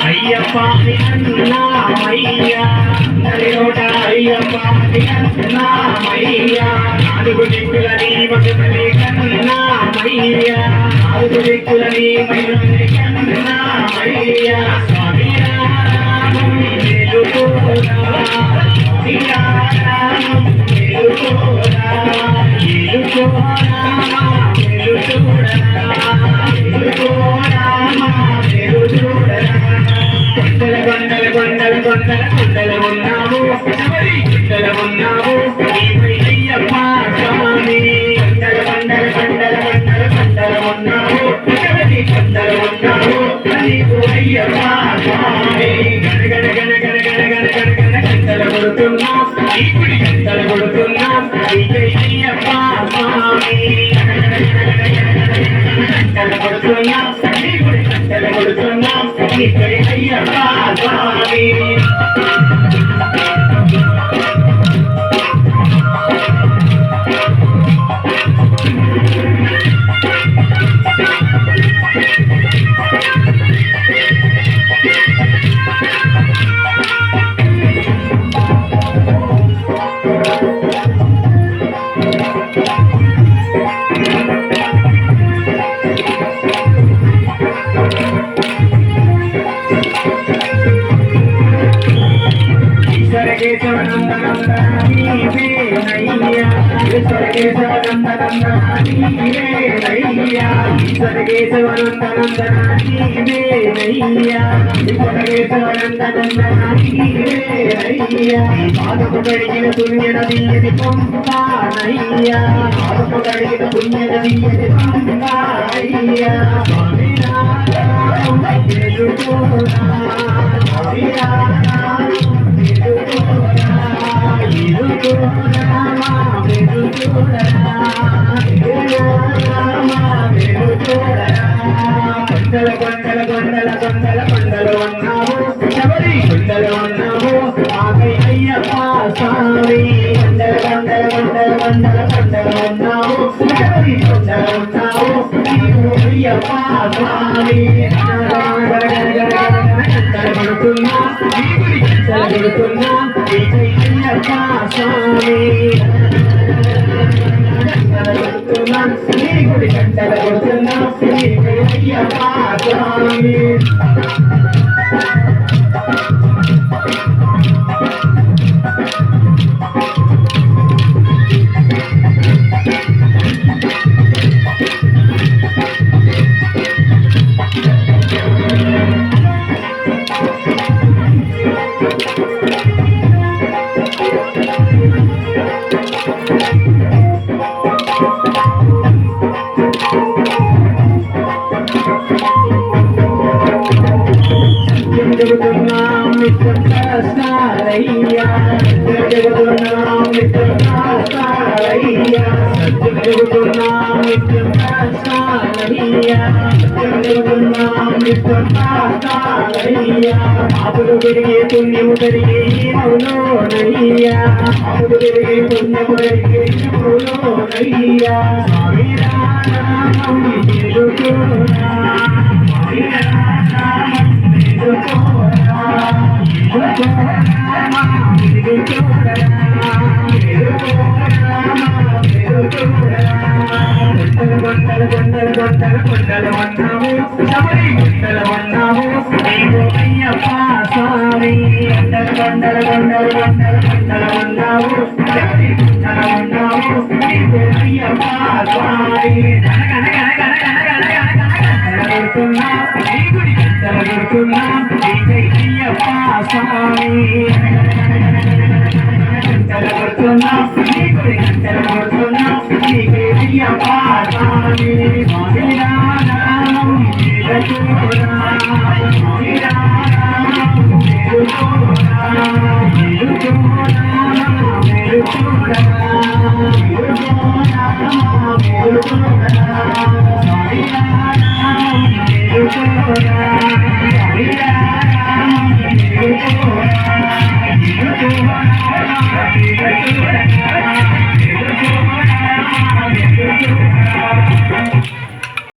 అయ్యప్ప అన్నామయ్యా నడిలోట అయ్యప్ప అన్నామయ్యా నాలుగు దిక్కుల నీ మహిమని కన్నామయ్యా నాలుగు దిక్కుల నీ మహిమని కన్నామయ్యా స్వామి రామం వెలుకోరా స్వామి రామం వెలుకోరా వెలుకోరా కొండల ఉన్నావు అయ్యప్ప స్వామి కొండల ఉన్నావు నీకు అయ్యప్ప స్వామి గణగణ గణగణ గణగణ గణగణ గంటలు కొడుతున్నా ఈ గుడి గంటలు కొడుతున్నా అయ్యప్ప స్వామి గంటలు కొడుతున్నా ఈ గుడి గంటలు కొడుతున్నా అయ్యప్ప స్వామి కడిగిన పుణ్యనదీయది పొందానయ్యా కడిగిన పుణ్యనదీయది పొందానయ్యా కొండలు ఉన్నావు శబరి కొండలు ఉన్నావు ఆకై అయ్యప్ప స్వామి కొండలు ఉన్నావు శబరి కొండలు ఉన్నావు నీకు అయ్యప్ప స్వామి పడుతున్నా ఈ గుడి పడుతున్నా అయ్యప్ప స్వామి ఈ గుడి గంటలు కొడుతున్నా అయ్యప్ప స్వామి అప్పుడు తిరిగే పుణ్యము తిరిగే నయ్యా అప్పుడు తిరిగే పుణ్యము తిరిగే నయ్యా కొండలు ఉన్నావు శబరి కొండలు ఉన్నావు నీకు అయ్యప్ప స్వామి కొండలు ఉన్నావు శబరి కొండలు ఉన్నావు నీకు అయ్యప్ప స్వామి కొడుతున్నా ఈ గుడి కొడుతున్నా అయ్యప్ప స్వామి కొడుతున్నా ఈ గుడి కొడుతున్నా అయ్యప్ప స్వామి Hare గుర్తు